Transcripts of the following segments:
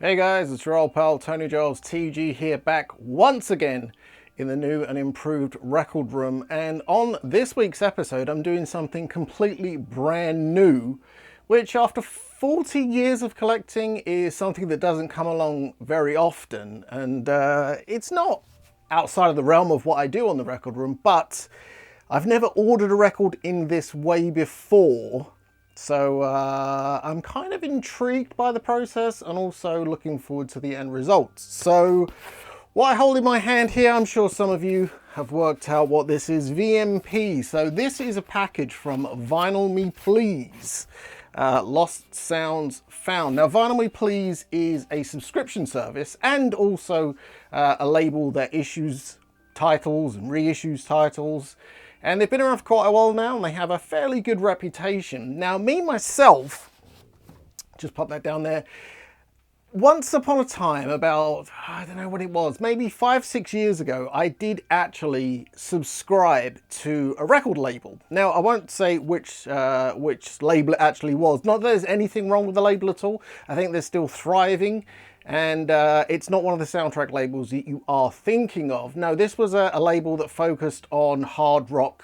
Hey guys, it's your old pal Tony Giles TG here, back once again in the new and improved record room. And on this week's episode, I'm doing something completely brand new, which after 40 years of collecting is something that doesn't come along very often. And it's not outside of the realm of what I do on the record room, but I've never ordered a record in this way before. So I'm kind of intrigued by the process and also looking forward to the end results. So what I hold in my hand here, I'm sure some of you have worked out what this is. VMP. So this is a package from Vinyl Me Please. Lost Sounds Found. Now Vinyl Me Please is a subscription service and also a label that issues titles and reissues titles. And they've been around for quite a while now, and they have a fairly good reputation. Now, me, myself, just pop that down there. Once upon a time, about, I don't know what it was, maybe 5-6 years ago, I did actually subscribe to a record label. Now, I won't say which label it actually was. Not that there's anything wrong with the label at all. I think they're still thriving. And it's not one of the soundtrack labels that you are thinking of. No, this was a label that focused on hard rock,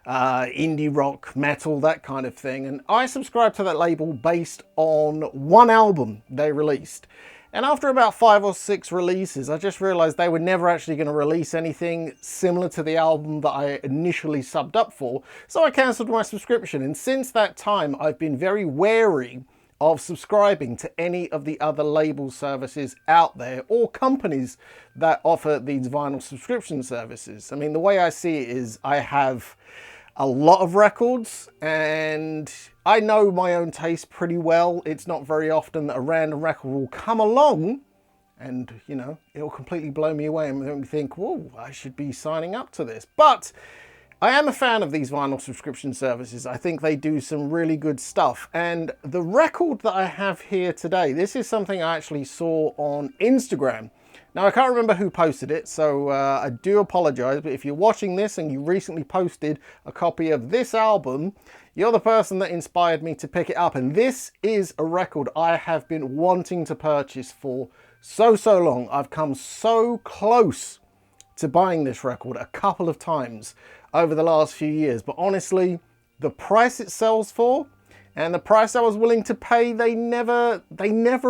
indie rock, metal, that kind of thing. And I subscribed to that label based on one album they released. And after about 5 or 6 releases, I just realized they were never actually going to release anything similar to the album that I initially subbed up for. So I cancelled my subscription. And since that time, I've been very wary of subscribing to any of the other label services out there or companies that offer these vinyl subscription services. I mean, the way I see it is I have a lot of records and I know my own taste pretty well. It's not very often that a random record will come along and, you know, it'll completely blow me away and make me think, whoa, I should be signing up to this. But I am a fan of these vinyl subscription services. I think they do some really good stuff. And the record that I have here today, this is something I actually saw on Instagram. Now, I can't remember who posted it, so I do apologize. But if you're watching this and you recently posted a copy of this album, you're the person that inspired me to pick it up. And this is a record I have been wanting to purchase for so long. I've come so close to buying this record a couple of times over the last few years, but honestly, the price it sells for and the price I was willing to pay, they never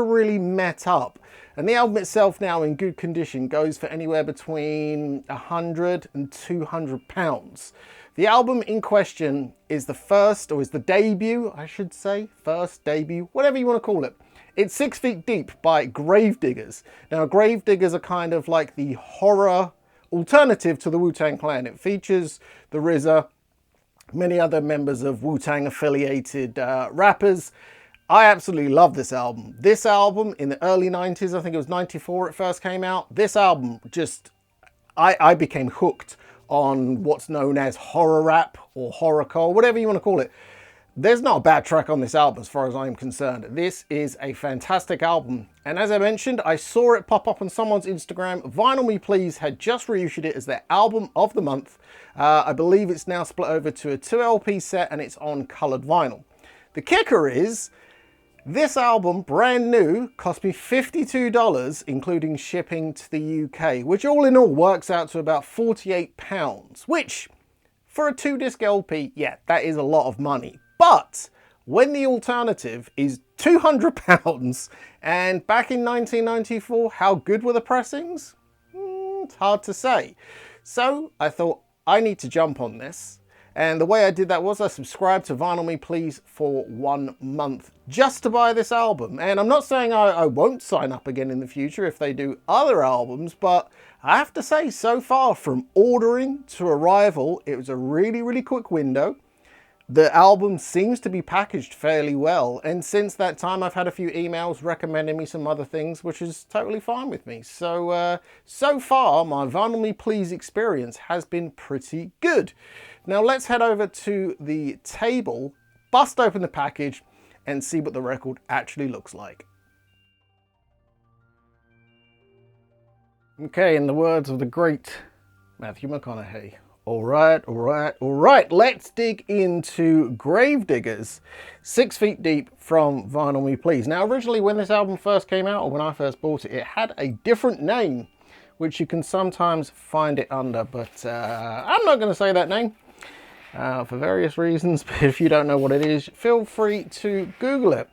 really met up. And the album itself, now in good condition, goes for anywhere between £100 and £200. The album in question is the first, or is the debut, I should say, first debut, whatever you want to call it. It's 6 Feet Deep by Gravediggaz. Now, Gravediggaz are kind of like the horror alternative to the Wu-Tang Clan. It features the RZA, many other members of Wu-Tang affiliated rappers. I absolutely love this album. This album in the early 90s, I think it was 94 it first came out. This album just, I became hooked on what's known as horror rap or horrorcore, whatever you want to call it. There's not a bad track on this album as far as I'm concerned. This is a fantastic album. And as I mentioned, I saw it pop up on someone's Instagram. Vinyl Me Please had just reissued it as their album of the month. I believe it's now split over to a 2 LP set and it's on coloured vinyl. The kicker is, this album, brand new, cost me $52, including shipping to the UK, which all in all works out to about £48, which for a 2-disc LP, yeah, that is a lot of money. But when the alternative is £200, and back in 1994, how good were the pressings? It's hard to say. So I thought, I need to jump on this. And the way I did that was I subscribed to Vinyl Me Please for 1 month just to buy this album. And I'm not saying I won't sign up again in the future if they do other albums, but I have to say, so far from ordering to arrival, it was a really quick window. The album seems to be packaged fairly well, and since that time I've had a few emails recommending me some other things, which is totally fine with me. So, so far my Vinyl Me Please experience has been pretty good. Now let's head over to the table, bust open the package, and see what the record actually looks like. Okay, in the words of the great Matthew McConaughey, All right. Let's dig into Gravediggaz, 6 Feet Deep from Vinyl Me Please. Now, originally when this album first came out, or when I first bought it, it had a different name, which you can sometimes find it under, but I'm not going to say that name for various reasons. But if you don't know what it is, feel free to Google it.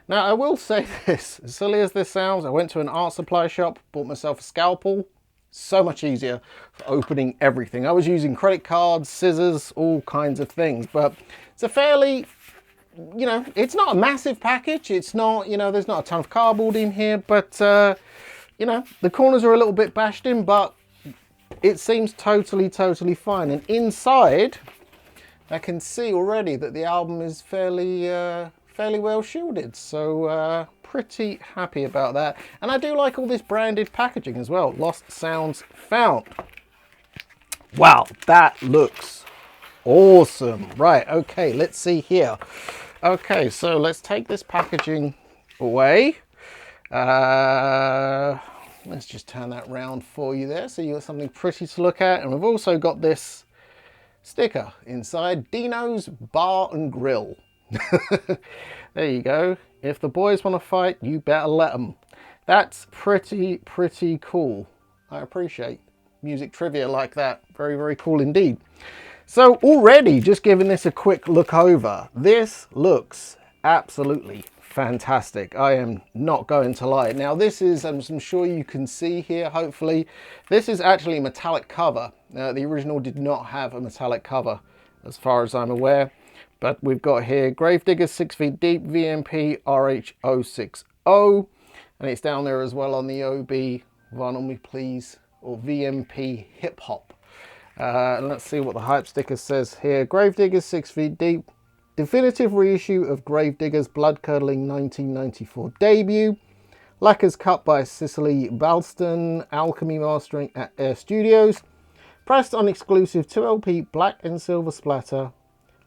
Now, I will say this, as silly as this sounds, I went to an art supply shop, bought myself a scalpel. So much easier for opening everything. I was using credit cards, scissors, all kinds of things, but it's a fairly, you know, it's not a massive package. It's not, you know, there's not a ton of cardboard in here, but, you know, the corners are a little bit bashed in, but it seems totally fine. And inside, I can see already that the album is fairly well shielded. So, pretty happy about that. And I do like all this branded packaging as well. Lost Sounds Found. Wow, that looks awesome. Right, okay, let's see here. Okay, so let's take this packaging away. Let's just turn that round for you there so you got something pretty to look at. And we've also got this sticker inside, Dino's Bar and Grill. There you go. If the boys want to fight, you better let them. That's pretty cool. I appreciate music trivia like that. Very cool indeed. So already, just giving this a quick look over, this looks absolutely fantastic. I am not going to lie. Now this is, I'm sure you can see here, hopefully, this is actually a metallic cover. The original did not have a metallic cover, as far as I'm aware. But we've got here Gravediggaz 6 Feet Deep VMP RH060, and it's down there as well on the OB Vinyl Me Please or VMP Hip Hop. And let's see what the hype sticker says here. Gravediggaz 6 Feet Deep, definitive reissue of Gravediggaz blood-curdling 1994 debut. Lacquers cut by Cicely Balston, Alchemy mastering at Air Studios. Pressed on exclusive 2LP black and silver splatter.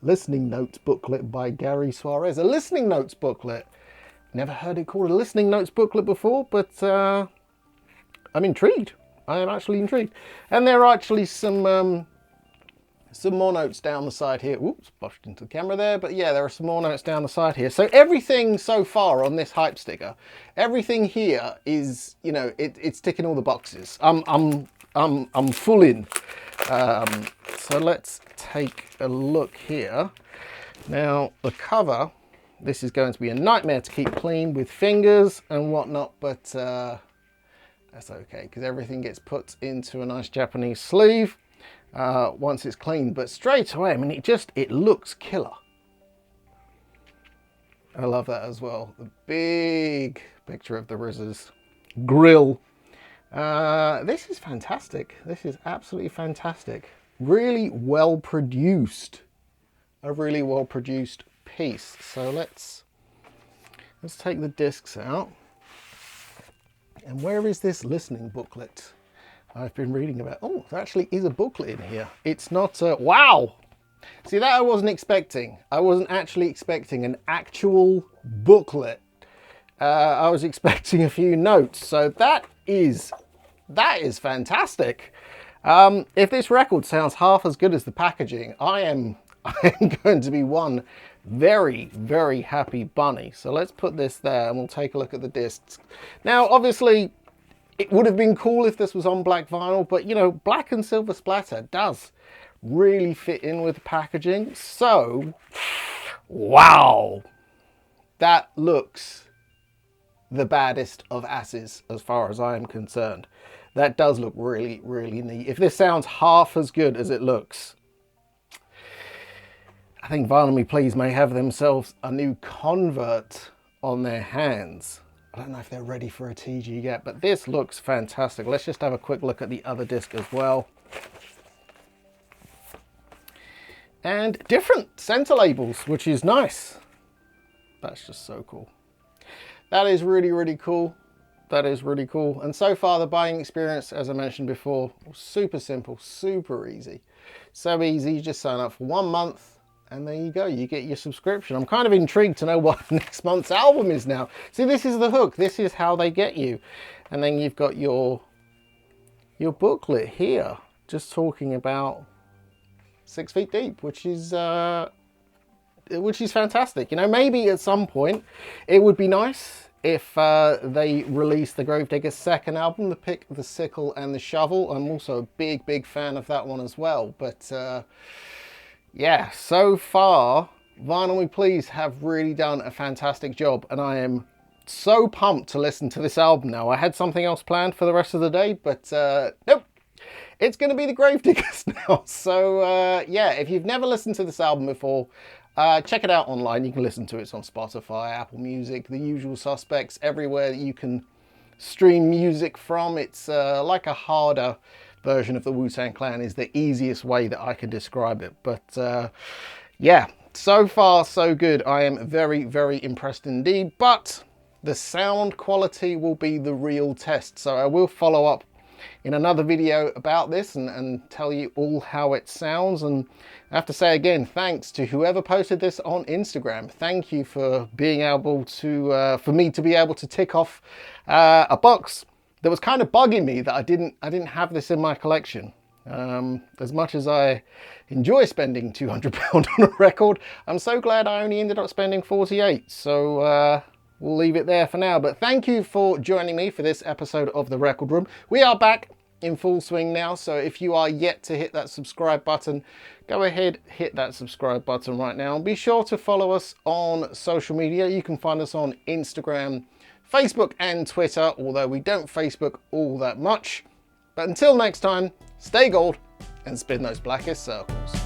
Listening notes booklet by Gary Suarez. A listening notes booklet. Never heard it called a listening notes booklet before, but I'm intrigued. I am actually intrigued. And there are actually some more notes down the side here. Oops, splashed into the camera there. But yeah, there are some more notes down the side here. So everything so far on this hype sticker, everything here is, you know, it's ticking all the boxes. I'm full in. So let's take a look here. Now the cover, this is going to be a nightmare to keep clean with fingers and whatnot, but that's okay because everything gets put into a nice Japanese sleeve once it's clean. But straight away, I mean, it looks killer. I love that as well. The big picture of the RZA's grill. This is fantastic. This is absolutely fantastic. Really well produced. A really well produced piece. So let's take the discs out. And where is this listening booklet I've been reading about? Oh, there actually is a booklet in here. It's not wow. See, that I wasn't expecting. I wasn't actually expecting an actual booklet. I was expecting a few notes. So that is fantastic. If this record sounds half as good as the packaging, I am going to be one very happy bunny. So let's put this there and we'll take a look at the discs. Now, obviously, it would have been cool if this was on black vinyl, but you know, black and silver splatter does really fit in with the packaging. So, wow, that looks the baddest of asses as far as I am concerned. That does look really neat. If this sounds half as good as it looks, I think Vinyl Me Please may have themselves a new convert on their hands. I don't know if they're ready for a TG yet, but this looks fantastic. Let's just have a quick look at the other disc as well. And different center labels, which is nice. That's just so cool. That is really cool. That is really cool. And so far the buying experience, as I mentioned before, was super simple, super easy. So easy, you just sign up for 1 month and there you go, you get your subscription. I'm kind of intrigued to know what next month's album is now. See, this is the hook. This is how they get you. And then you've got your booklet here, just talking about 6 feet deep, which is fantastic. You know, maybe at some point it would be nice if they released the Gravediggaz second album, The Pick, the Sickle and the Shovel. I'm also a big fan of that one as well. But yeah, so far Vinyl Me Please have really done a fantastic job, and I am so pumped to listen to this album now. I had something else planned for the rest of the day, but nope, it's going to be the Gravediggaz now. So yeah, if you've never listened to this album before, check it out online. You can listen to it. It's on Spotify, Apple Music, the usual suspects, everywhere that you can stream music from. It's like a harder version of the Wu-Tang Clan is the easiest way that I can describe it. But yeah, so far so good. I am very impressed indeed, but the sound quality will be the real test. So I will follow up in another video about this and tell you all how it sounds. And I have to say again, thanks to whoever posted this on Instagram. Thank you for being able to, for me to be able to tick off a box that was kind of bugging me that I didn't have this in my collection. As much as I enjoy spending £200 on a record, I'm so glad I only ended up spending 48. So we'll leave it there for now. But thank you for joining me for this episode of The Record Room. We are back in full swing now, so if you are yet to hit that subscribe button, go ahead, hit that subscribe button right now. And be sure to follow us on social media. You can find us on Instagram, Facebook and Twitter, although we don't Facebook all that much. But until next time, stay gold and spin those blackest circles.